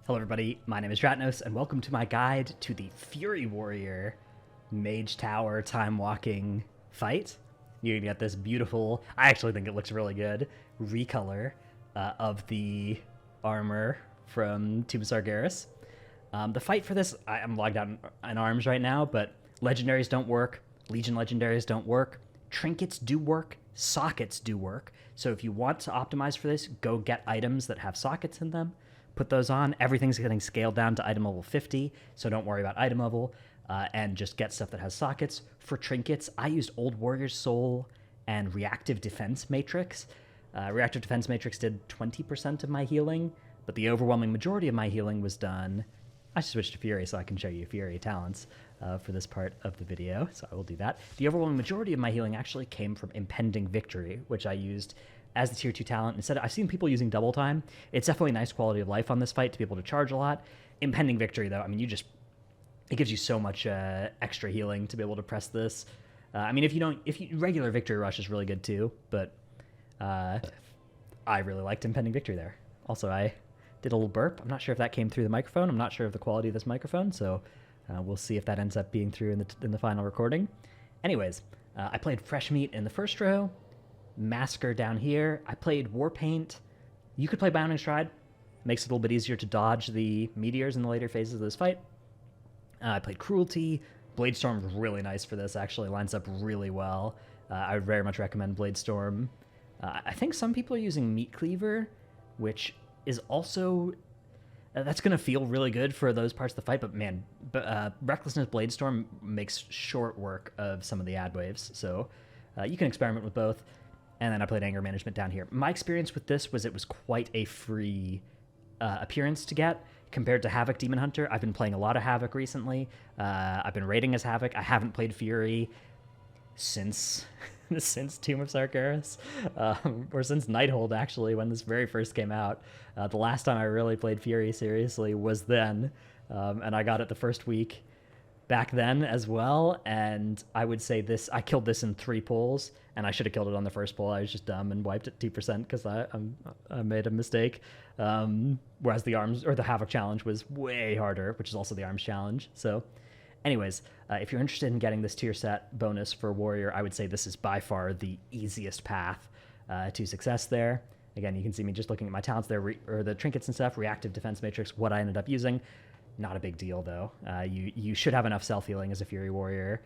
Hello everybody, my name is Dratnos, and welcome to my guide to the Fury Warrior Mage Tower time walking fight. You can get this beautiful, I actually think it looks really good, recolor of the armor from Tomb of Sargeras. The fight for this, I'm logged out in arms right now, but legendaries don't work, Legion legendaries don't work, trinkets do work, sockets do work. So if you want to optimize for this, go get items that have sockets in them. Put those on. Everything's getting scaled down to item level 50, so don't worry about item level, and just get stuff that has sockets. For trinkets, I used Old Warrior's Soul and Reactive Defense Matrix. Reactive Defense Matrix did 20% of my healing, but the overwhelming majority of my healing was done. I should switch to Fury so I can show you Fury talents for this part of the video, so I will do that. The overwhelming majority of my healing actually came from Impending Victory, which I used as the tier 2 talent. Instead, I've seen people using double time. It's definitely a nice quality of life on this fight to be able to charge a lot. Impending Victory, though, I mean, it gives you so much extra healing to be able to press this. I mean, regular Victory Rush is really good too, but I really liked Impending Victory there. Also, I did a little burp. I'm not sure if that came through the microphone. I'm not sure of the quality of this microphone, so we'll see if that ends up being through in the final recording. Anyways, I played Fresh Meat in the first row, Massacre down here. I played Warpaint. You could play Bounding Stride. Makes it a little bit easier to dodge the meteors in the later phases of this fight. I played Cruelty. Bladestorm is really nice for this, actually. Lines up really well. I would very much recommend Bladestorm. I think some people are using Meat Cleaver, which is also... that's going to feel really good for those parts of the fight, but man, Recklessness Bladestorm makes short work of some of the ad waves, so you can experiment with both. And then I played Anger Management down here. My experience with this was it was quite a free appearance to get compared to Havoc Demon Hunter. I've been playing a lot of Havoc recently. I've been raiding as Havoc. I haven't played Fury since Tomb of Sargeras, or since Nighthold, actually, when this very first came out. The last time I really played Fury seriously was then, and I got it the first week back then as well, and I would say I killed this in 3 pulls, and I should have killed it on the first pull. I was just dumb and wiped it 2% because I made a mistake. Whereas the arms or the Havoc challenge was way harder, which is also the arms challenge. So, anyways, if you're interested in getting this tier set bonus for Warrior, I would say this is by far the easiest path to success there. Again, you can see me just looking at my talents there, or the trinkets and stuff, Reactive Defense Matrix, what I ended up using. Not a big deal, though. You should have enough self-healing as a Fury Warrior,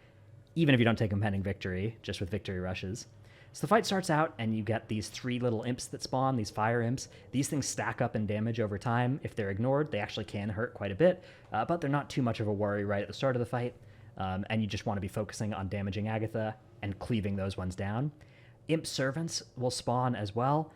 even if you don't take Impending Victory, just with Victory Rushes. So the fight starts out, and you get these 3 little imps that spawn, these fire imps. These things stack up in damage over time. If they're ignored, they actually can hurt quite a bit, but they're not too much of a worry right at the start of the fight, and you just want to be focusing on damaging Agatha and cleaving those ones down. Imp Servants will spawn as well.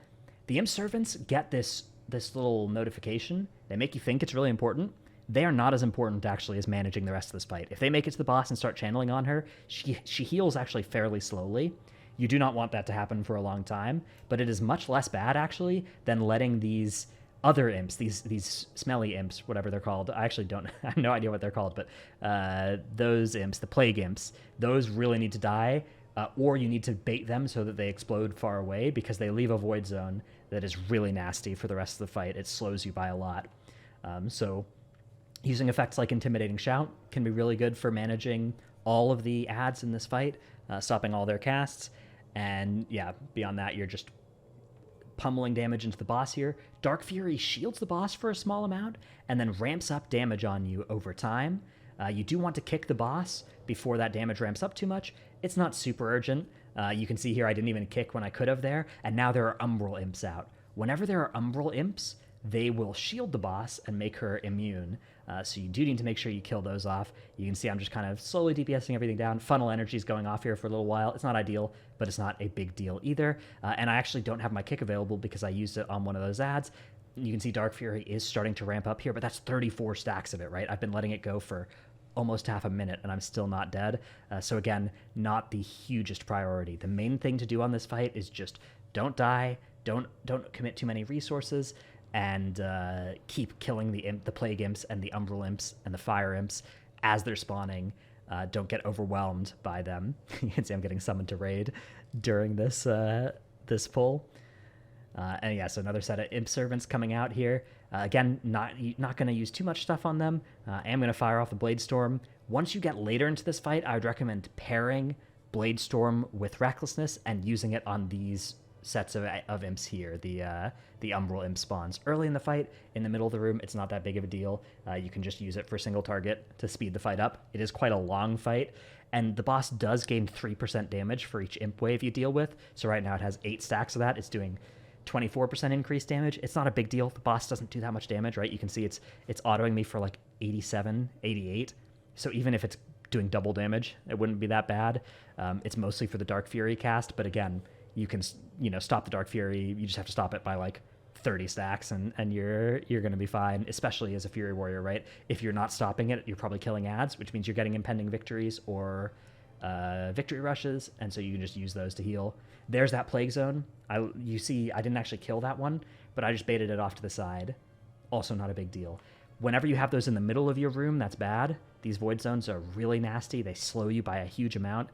The Imp Servants get this little notification. They make you think it's really important. They are not as important, actually, as managing the rest of this fight. If they make it to the boss and start channeling on her, she heals actually fairly slowly. You do not want that to happen for a long time, but it is much less bad, actually, than letting these other imps, these smelly imps, whatever they're called. I actually I have no idea what they're called, but those imps, the plague imps, those really need to die, or you need to bait them so that they explode far away, because they leave a void zone that is really nasty for the rest of the fight. It slows you by a lot. So using effects like Intimidating Shout can be really good for managing all of the ads in this fight, stopping all their casts. And yeah, beyond that, you're just pummeling damage into the boss here. Dark Fury shields the boss for a small amount and then ramps up damage on you over time. You do want to kick the boss before that damage ramps up too much. It's not super urgent. You can see here I didn't even kick when I could have there, and now there are Umbral Imps out. Whenever there are Umbral Imps, they will shield the boss and make her immune. So you do need to make sure you kill those off. You can see I'm just kind of slowly DPSing everything down. Funnel energy is going off here for a little while. It's not ideal, but it's not a big deal either. And I actually don't have my kick available because I used it on one of those ads. You can see Dark Fury is starting to ramp up here, but that's 34 stacks of it, right? I've been letting it go for almost half a minute, and I'm still not dead. So again, not the hugest priority. The main thing to do on this fight is just don't die, don't commit too many resources, and keep killing the plague imps and the umbral imps and the fire imps as they're spawning. Don't get overwhelmed by them. You can see I'm getting summoned to raid during this pull. And yeah, so another set of imp servants coming out here. Again, not going to use too much stuff on them. I am going to fire off the Blade Storm. Once you get later into this fight, I would recommend pairing Blade Storm with Recklessness and using it on these sets of imps here, the Umbral imp spawns. Early in the fight, in the middle of the room, it's not that big of a deal. You can just use it for single target to speed the fight up. It is quite a long fight, and the boss does gain 3% damage for each imp wave you deal with. So right now it has 8 stacks of that. It's doing 24% increased damage. It's not a big deal. The boss doesn't do that much damage, right? You can see it's autoing me for like 87, 88. So even if it's doing double damage, it wouldn't be that bad. It's mostly for the Dark Fury cast, but again, you can stop the Dark Fury. You just have to stop it by like 30 stacks, and you're going to be fine, especially as a Fury Warrior, right? If you're not stopping it, you're probably killing ads, which means you're getting impending victories or victory rushes, and so you can just use those to heal. There's that Plague Zone. You see, I didn't actually kill that one, but I just baited it off to the side. Also not a big deal. Whenever you have those in the middle of your room, that's bad. These Void Zones are really nasty. They slow you by a huge amount.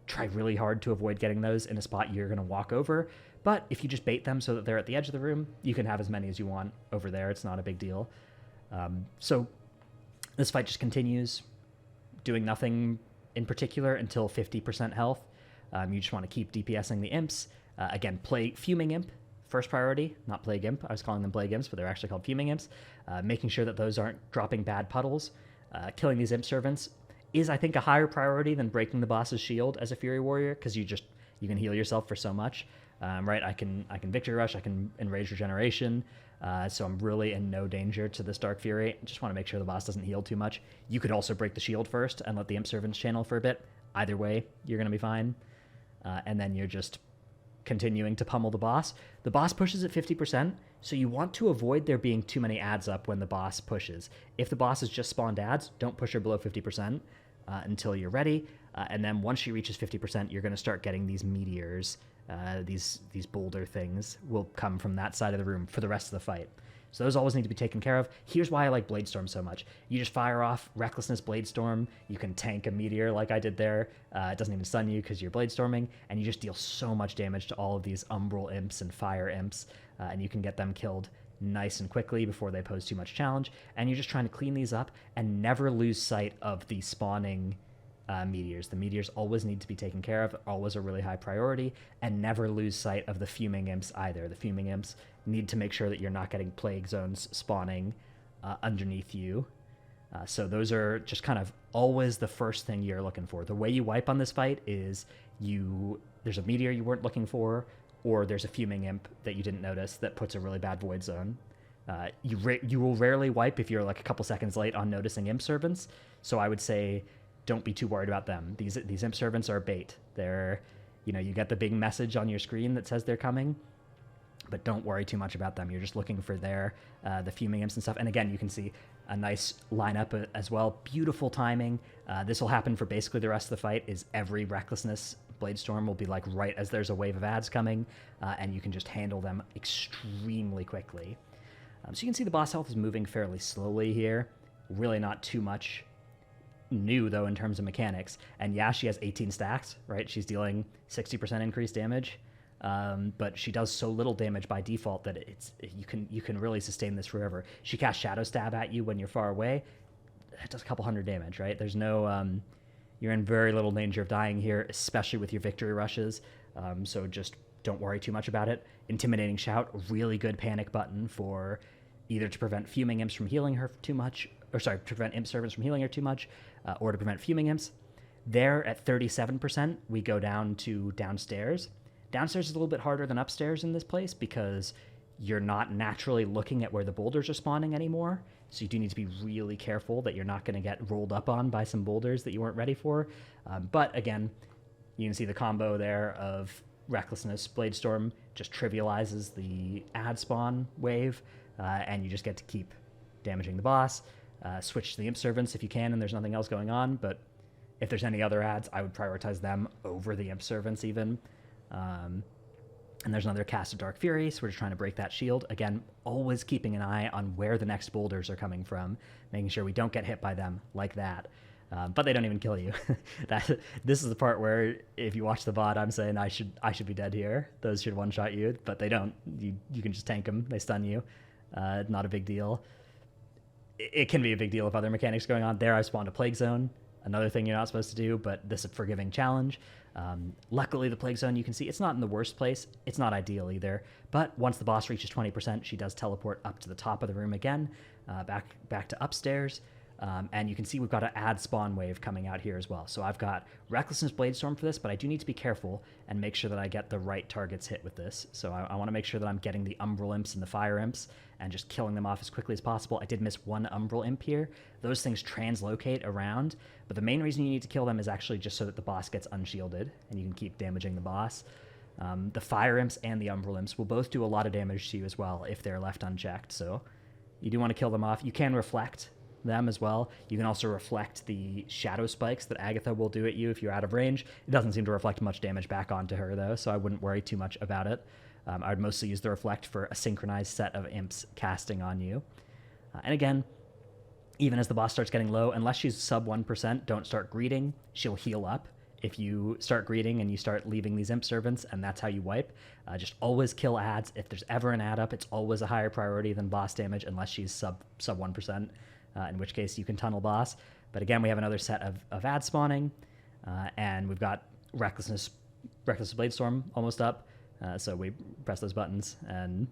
Try really hard to avoid getting those in a spot you're going to walk over. But if you just bait them so that they're at the edge of the room, you can have as many as you want over there. It's not a big deal. So this fight just continues, doing nothing in particular until 50% health. You just want to keep DPSing the imps. Again, Fuming Imp, first priority, not Plague Imp. I was calling them Plague Imps, but they're actually called Fuming Imps. Making sure that those aren't dropping bad puddles. Killing these imp servants is, I think, a higher priority than breaking the boss's shield as a Fury Warrior, because you can heal yourself for so much. Right, I can Victory Rush, I can Enrage Regeneration, so I'm really in no danger to this Dark Fury. Just want to make sure the boss doesn't heal too much. You could also break the shield first and let the imp servants channel for a bit. Either way, you're going to be fine. And then you're just continuing to pummel the boss. The boss pushes at 50%, so you want to avoid there being too many ads up when the boss pushes. If the boss has just spawned ads, don't push her below 50% until you're ready. And then once she reaches 50%, you're going to start getting these meteors. These boulder things will come from that side of the room for the rest of the fight. So those always need to be taken care of. Here's why I like Blade Storm so much. You just fire off Recklessness Blade Storm. You can tank a meteor like I did there. It doesn't even stun you because you're Blade Storming, and you just deal so much damage to all of these Umbral imps and Fire imps, and you can get them killed nice and quickly before they pose too much challenge. And you're just trying to clean these up and never lose sight of the spawning meteors. The meteors always need to be taken care of, always a really high priority, and never lose sight of the Fuming Imps either. The Fuming Imps need to make sure that you're not getting Plague Zones spawning underneath you. So those are just kind of always the first thing you're looking for. The way you wipe on this fight is there's a meteor you weren't looking for, or there's a Fuming Imp that you didn't notice that puts a really bad Void Zone. You will rarely wipe if you're like a couple seconds late on noticing Imp Servants, so I would say don't be too worried about them. These imp servants are bait. They're, you get the big message on your screen that says they're coming, but don't worry too much about them. You're just looking for the Fuming Imps and stuff. And again, you can see a nice lineup as well. Beautiful timing. This will happen for basically the rest of the fight. Is every Recklessness Blade Storm will be like right as there's a wave of ads coming, and you can just handle them extremely quickly. So you can see the boss health is moving fairly slowly here. Really not too much new though in terms of mechanics. And yeah, she has 18 stacks, right? She's dealing 60% increased damage, but she does so little damage by default that you can really sustain this forever. She casts Shadow Stab at you when you're far away. It does a couple hundred damage, right? There's no you're in very little danger of dying here, especially with your victory rushes. So just don't worry too much about it. Intimidating Shout, really good panic button for either to prevent Fuming Imps from healing her too much, to prevent Imp Servants from healing her too much, or to prevent Fuming Imps. There at 37%, we go down to Downstairs. Downstairs is a little bit harder than upstairs in this place because you're not naturally looking at where the boulders are spawning anymore. So you do need to be really careful that you're not going to get rolled up on by some boulders that you weren't ready for. But again, you can see the combo there of Recklessness Blade Storm just trivializes the ad spawn wave, and you just get to keep damaging the boss. Switch to the Imp Servants if you can and there's nothing else going on, but if there's any other ads, I would prioritize them over the Imp Servants even. And there's another cast of Dark Fury, so we're just trying to break that shield. Again, always keeping an eye on where the next boulders are coming from, making sure we don't get hit by them like that. But they don't even kill you. This is the part where if you watch the VOD, I'm saying I should be dead here. Those should one-shot you, but they don't. You can just tank them. They stun you. Not a big deal. It can be a big deal if other mechanics going on. There I spawned a Plague Zone, another thing you're not supposed to do, but this is a forgiving challenge. Luckily, the Plague Zone, you can see, it's not in the worst place. It's not ideal either, but once the boss reaches 20%, she does teleport up to the top of the room again, back to upstairs. And you can see we've got an add spawn wave coming out here as well. So I've got Recklessness Bladestorm for this, but I do need to be careful and make sure that I get the right targets hit with this. So I want to make sure that I'm getting the Umbral Imps and the Fire Imps and just killing them off as quickly as possible. I did miss one Umbral Imp here. Those things translocate around, but the main reason you need to kill them is actually just so that the boss gets unshielded and you can keep damaging the boss. The Fire Imps and the Umbral Imps will both do a lot of damage to you as well if they're left unchecked, so you do want to kill them off. You can reflect them as well. You can also reflect the shadow spikes that Agatha will do at you if you're out of range. It doesn't seem to reflect much damage back onto her though, so I wouldn't worry too much about it. I would mostly use the reflect for a synchronized set of imps casting on you. And again, even as the boss starts getting low, unless she's sub 1%, don't start greeting. She'll heal up if you start greeting and you start leaving these imp servants, and that's how you wipe. Just always kill adds. If there's ever an add up, it's always a higher priority than boss damage unless she's sub 1%. In which case you can tunnel boss. But again, we have another set of ad spawning, and we've got Reckless Bladestorm almost up. So we press those buttons, and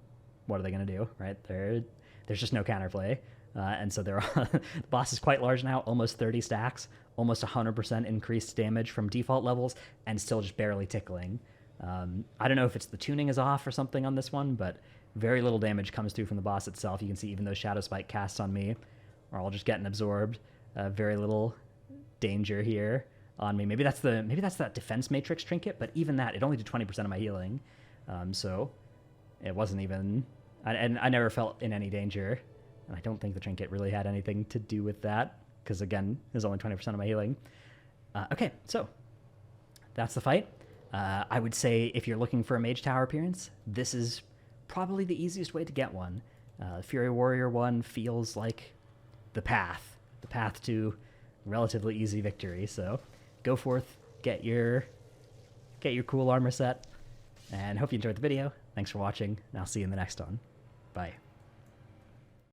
what are they going to do, right? There's just no counterplay. And so the boss is quite large now, almost 30 stacks, almost 100% increased damage from default levels, and still just barely tickling. I don't know if it's the tuning is off or something on this one, but very little damage comes through from the boss itself. You can see even though Shadow Spike casts on me are all just getting absorbed. Very little danger here on me. Maybe that's that defense matrix trinket, but even that, it only did 20% of my healing. So it wasn't even, and I never felt in any danger. And I don't think the trinket really had anything to do with that, because again, it was only 20% of my healing. Okay, so that's the fight. I would say if you're looking for a Mage Tower appearance, this is probably the easiest way to get one. Fury Warrior 1 feels like the path to relatively easy victory. So go forth, get your cool armor set, and hope you enjoyed the video. Thanks for watching, and I'll see you in the next one. Bye.